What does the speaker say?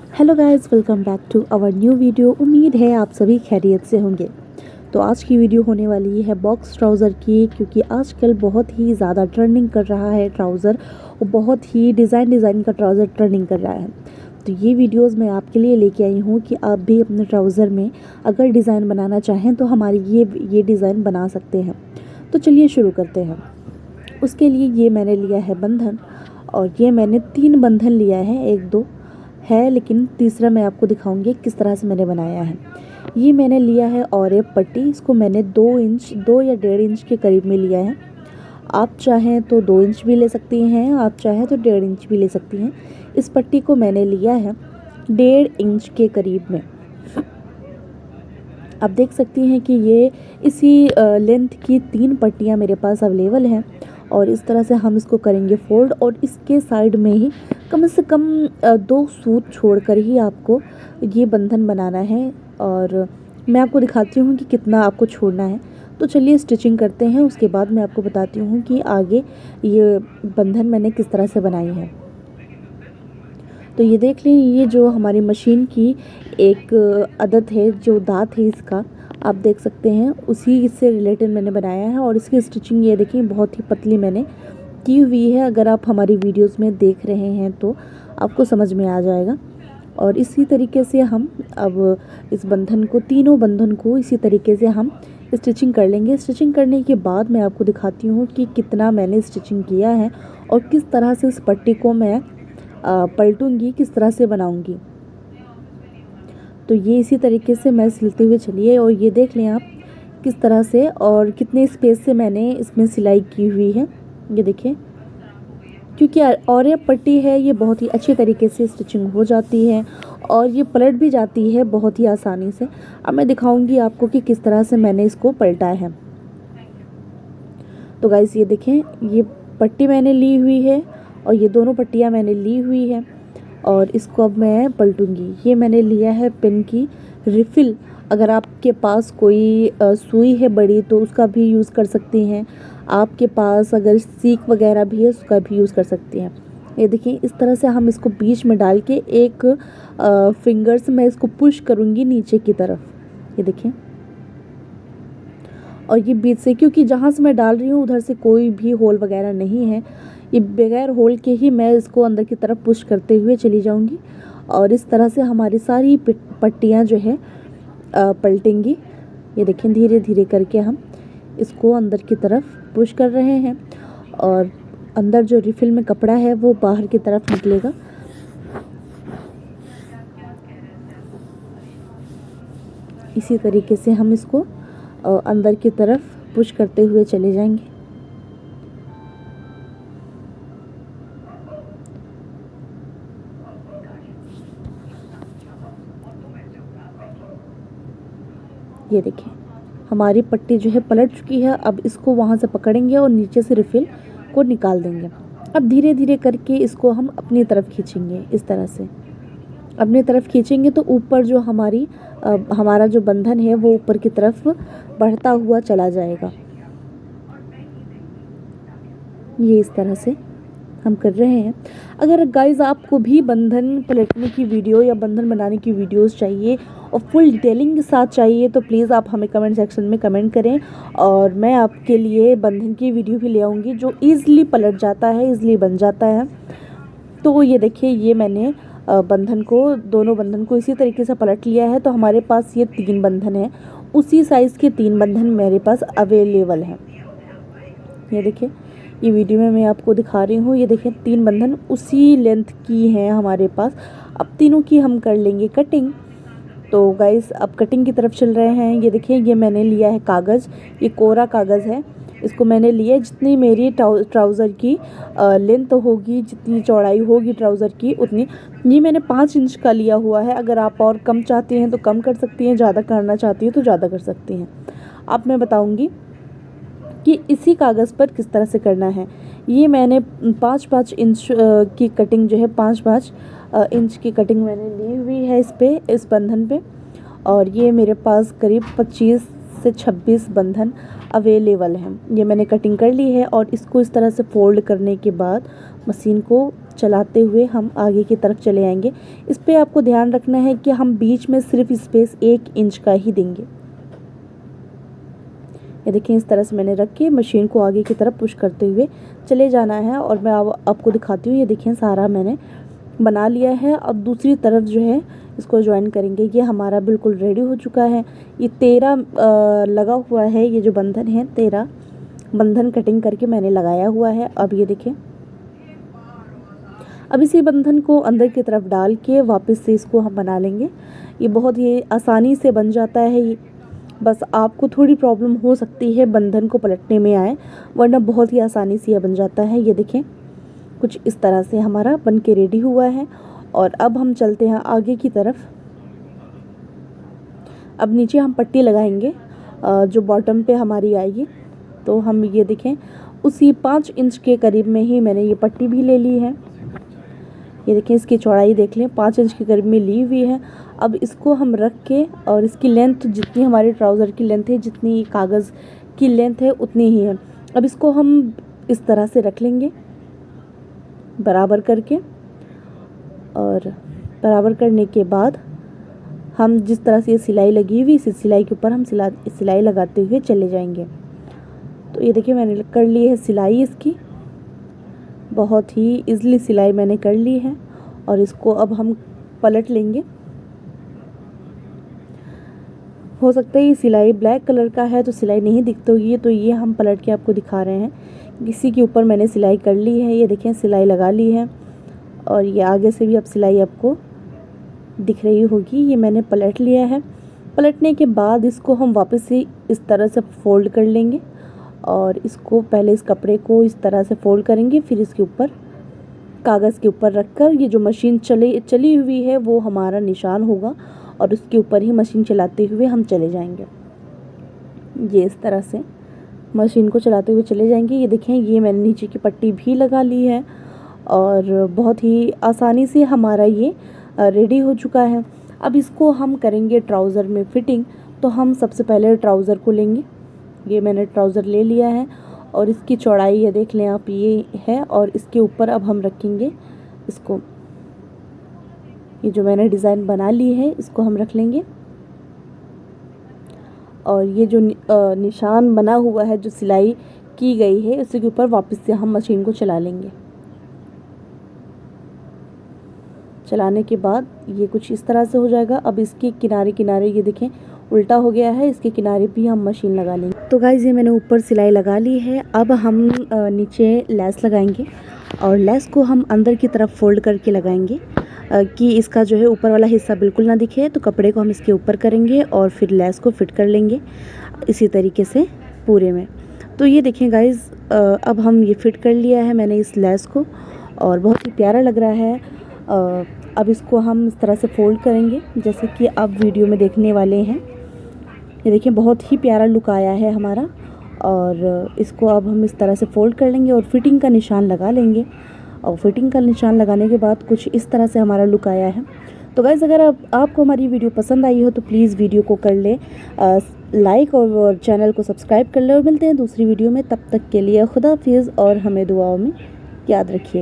Hello guys, welcome back to our new video. उम्मीद है आप सभी खैरियत से होंगे। तो आज की वीडियो होने वाली है बॉक्स ट्राउज़र की, क्योंकि आजकल बहुत ही ज़्यादा ट्रेंडिंग कर रहा है ट्राउज़र और बहुत ही डिज़ाइन का ट्राउज़र ट्रेंडिंग कर रहा है। तो ये वीडियोस मैं आपके लिए लेके आई हूँ कि आप भी अपने ट्राउज़र में अगर डिज़ाइन बनाना चाहें तो हमारी ये डिज़ाइन बना सकते हैं। तो चलिए शुरू करते हैं। उसके लिए ये मैंने लिया है बंधन, और ये मैंने 3 बंधन लिया है, 1-2 है लेकिन तीसरा मैं आपको दिखाऊंगी किस तरह से मैंने बनाया है। ये मैंने लिया है और एक पट्टी, इसको मैंने 2 या 1.5 इंच के करीब में लिया है। आप चाहें तो 2 इंच भी ले सकती हैं, आप चाहें तो 1.5 इंच भी ले सकती हैं। इस पट्टी को मैंने लिया है 1.5 इंच के करीब में। आप देख सकती हैं कि ये इसी लेंथ की 3 पट्टियाँ मेरे पास अवेलेबल हैं, और इस तरह से हम इसको करेंगे फोल्ड, और इसके साइड में ही कम से कम 2 सूत छोड़कर ही आपको ये बंधन बनाना है। और मैं आपको दिखाती हूँ कि कितना आपको छोड़ना है। तो चलिए स्टिचिंग करते हैं, उसके बाद मैं आपको बताती हूँ कि आगे ये बंधन मैंने किस तरह से बनाई है। तो ये देख लें, ये जो हमारी मशीन की एक आदत है, जो दांत है इसका, आप देख सकते हैं उसी से रिलेटेड मैंने बनाया है। और इसकी स्टिचिंग ये देखिए बहुत ही पतली मैंने की हुई है। अगर आप हमारी वीडियोस में देख रहे हैं तो आपको समझ में आ जाएगा। और इसी तरीके से हम अब इस बंधन को, तीनों बंधन को इसी तरीके से हम स्टिचिंग कर लेंगे। स्टिचिंग करने के बाद मैं आपको दिखाती हूँ कि कितना मैंने स्टिचिंग किया है और किस तरह से इस पट्टी को मैं पलटूंगी, किस तरह से बनाऊंगी। तो ये इसी तरीके से मैं सिलते हुए चलिए, और ये देख लें आप किस तरह से और कितने स्पेस से मैंने इसमें सिलाई की हुई है। ये देखिए, क्योंकि और ये पट्टी है, ये बहुत ही अच्छे तरीके से स्टिचिंग हो जाती है और ये पलट भी जाती है बहुत ही आसानी से। अब मैं दिखाऊंगी आपको कि किस तरह से मैंने इसको पलटा है। तो गाइस ये देखें, ये पट्टी मैंने ली हुई है और ये दोनों पट्टियाँ मैंने ली हुई है, और इसको अब मैं पलटूंगी। ये मैंने लिया है पेन की रिफ़िल। अगर आपके पास कोई सुई है बड़ी तो उसका भी यूज़ कर सकती हैं। आपके पास अगर सीक वगैरह भी है उसका भी यूज़ कर सकती हैं। ये देखिए, इस तरह से हम इसको बीच में डाल के एक फिंगर से मैं इसको पुश करूँगी नीचे की तरफ। ये देखिए, और ये बीच से, क्योंकि जहाँ से मैं डाल रही हूँ उधर से कोई भी होल वगैरह नहीं है, ये बगैर होल के ही मैं इसको अंदर की तरफ पुश करते हुए चली जाऊँगी। और इस तरह से हमारी सारी पट्टियाँ जो है पलटेंगी। ये देखें, धीरे धीरे करके हम इसको अंदर की तरफ पुश कर रहे हैं, और अंदर जो रिफिल में कपड़ा है वो बाहर की तरफ निकलेगा। इसी तरीके से हम इसको अंदर की तरफ पुश करते हुए चले जाएंगे। ये देखिए, हमारी पट्टी जो है पलट चुकी है। अब इसको वहाँ से पकड़ेंगे और नीचे से रिफिल को निकाल देंगे। अब धीरे धीरे करके इसको हम अपनी तरफ खींचेंगे। इस तरह से अपनी तरफ खींचेंगे तो ऊपर जो हमारा जो बंधन है वो ऊपर की तरफ बढ़ता हुआ चला जाएगा। ये इस तरह से हम कर रहे हैं। अगर गाइज़ आपको भी बंधन पलटने की वीडियो या बंधन बनाने की वीडियोस चाहिए और फुल डिटेलिंग के साथ चाहिए तो प्लीज़ आप हमें कमेंट सेक्शन में कमेंट करें, और मैं आपके लिए बंधन की वीडियो भी ले आऊँगी जो ईज़िली पलट जाता है, ईज़िली बन जाता है। तो ये देखिए, ये मैंने दोनों बंधन को इसी तरीके से पलट लिया है। तो हमारे पास ये 3 बंधन है, उसी साइज़ के 3 बंधन मेरे पास अवेलेबल हैं। ये देखिए, ये वीडियो में मैं आपको दिखा रही हूँ। ये देखिए, 3 बंधन उसी लेंथ की हैं हमारे पास। अब तीनों की हम कर लेंगे कटिंग। तो गाइस अब कटिंग की तरफ चल रहे हैं। ये देखिए, ये मैंने लिया है कागज़, ये कोरा कागज़ है। इसको मैंने लिया, जितनी मेरी ट्राउज़र की लेंथ होगी, जितनी चौड़ाई होगी ट्राउज़र की उतनी। ये मैंने 5 इंच का लिया हुआ है। अगर आप और कम चाहती हैं तो कम कर सकती हैं, ज़्यादा करना चाहती हैं तो ज़्यादा कर सकती हैं। अब मैं बताऊँगी कि इसी कागज़ पर किस तरह से करना है। ये मैंने 5-5 इंच की कटिंग जो है, 5-5 इंच की कटिंग मैंने ली हुई है इस बंधन पे। और ये मेरे पास करीब 25 से 26 बंधन अवेलेबल हैं। ये मैंने कटिंग कर ली है और इसको इस तरह से फोल्ड करने के बाद मशीन को चलाते हुए हम आगे की तरफ चले आएंगे। इस पे आपको ध्यान रखना है कि हम बीच में सिर्फ स्पेस 1 इंच का ही देंगे। ये देखिए इस तरह से मैंने रख के मशीन को आगे की तरफ पुश करते हुए चले जाना है और मैं अब आपको दिखाती हूँ। ये देखिए सारा मैंने बना लिया है। अब दूसरी तरफ जो है इसको ज्वाइन करेंगे। ये हमारा बिल्कुल रेडी हो चुका है। ये 13 लगा हुआ है, ये जो बंधन है 13 बंधन कटिंग करके मैंने लगाया हुआ है। अब ये देखिए, अब इसी बंधन को अंदर की तरफ डाल के वापस से इसको हम बना लेंगे। ये बहुत ही आसानी से बन जाता है। ये बस आपको थोड़ी प्रॉब्लम हो सकती है बंधन को पलटने में आए, वरना बहुत ही आसानी से यह बन जाता है। ये देखें कुछ इस तरह से हमारा बन के रेडी हुआ है। और अब हम चलते हैं आगे की तरफ। अब नीचे हम पट्टी लगाएंगे जो बॉटम पे हमारी आएगी। तो हम ये देखें उसी 5 इंच के करीब में ही मैंने ये पट्टी भी ले ली है। ये देखें इसकी चौड़ाई देख लें, 5 इंच के करीब में ली हुई है। अब इसको हम रख के और इसकी लेंथ जितनी हमारे ट्राउज़र की लेंथ है, जितनी कागज़ की लेंथ है उतनी ही है। अब इसको हम इस तरह से रख लेंगे बराबर करके, और बराबर करने के बाद हम जिस तरह से ये सिलाई लगी हुई, इस सिलाई के ऊपर हम सिलाई लगाते हुए चले जाएंगे। तो ये देखिए मैंने कर ली है सिलाई इसकी, बहुत ही ईज़िली सिलाई मैंने कर ली है। और इसको अब हम पलट लेंगे। हो सकता है ये सिलाई ब्लैक कलर का है तो सिलाई नहीं दिखती होगी, तो ये हम पलट के आपको दिखा रहे हैं। इसी के ऊपर मैंने सिलाई कर ली है। ये देखें सिलाई लगा ली है और ये आगे से भी अब सिलाई आपको दिख रही होगी। ये मैंने पलट लिया है। पलटने के बाद इसको हम वापस से इस तरह से फ़ोल्ड कर लेंगे और इसको पहले इस कपड़े को इस तरह से फ़ोल्ड करेंगे, फिर इसके ऊपर कागज़ के ऊपर रखकर ये जो मशीन चली हुई है वो हमारा निशान होगा और उसके ऊपर ही मशीन चलाते हुए हम चले जाएंगे। ये इस तरह से मशीन को चलाते हुए चले जाएंगे। ये देखें ये मैंने नीचे की पट्टी भी लगा ली है और बहुत ही आसानी से हमारा ये रेडी हो चुका है। अब इसको हम करेंगे ट्राउज़र में फिटिंग। तो हम सबसे पहले ट्राउज़र को लेंगे। ये मैंने ट्राउज़र ले लिया है और इसकी चौड़ाई ये देख लें आप, ये है। और इसके ऊपर अब हम रखेंगे इसको, ये जो मैंने डिज़ाइन बना ली है इसको हम रख लेंगे। और ये जो निशान बना हुआ है, जो सिलाई की गई है, उसके ऊपर वापस से हम मशीन को चला लेंगे। चलाने के बाद ये कुछ इस तरह से हो जाएगा। अब इसके किनारे किनारे ये देखें उल्टा हो गया है, इसके किनारे भी हम मशीन लगा लेंगे। तो गाइस ये मैंने ऊपर सिलाई लगा ली है। अब हम नीचे लेस लगाएंगे और लेस को हम अंदर की तरफ फोल्ड करके लगाएंगे कि इसका जो है ऊपर वाला हिस्सा बिल्कुल ना दिखे। तो कपड़े को हम इसके ऊपर करेंगे और फिर लेस को फिट कर लेंगे इसी तरीके से पूरे में। तो ये देखें गाइस अब हम ये फिट कर लिया है मैंने इस लेस को और बहुत ही प्यारा लग रहा है। अब इसको हम इस तरह से फोल्ड करेंगे जैसे कि आप वीडियो में देखने वाले हैं। ये देखिए बहुत ही प्यारा लुक आया है हमारा। और इसको अब हम इस तरह से फोल्ड कर लेंगे और फिटिंग का निशान लगा लेंगे। और फिटिंग का निशान लगाने के बाद कुछ इस तरह से हमारा लुक आया है। तो गाइज़ अगर आपको हमारी वीडियो पसंद आई हो तो प्लीज़ वीडियो को कर ले लाइक और चैनल को सब्सक्राइब कर ले। और मिलते हैं दूसरी वीडियो में, तब तक के लिए खुदा हाफिज़ और हमें दुआओं में याद रखिए।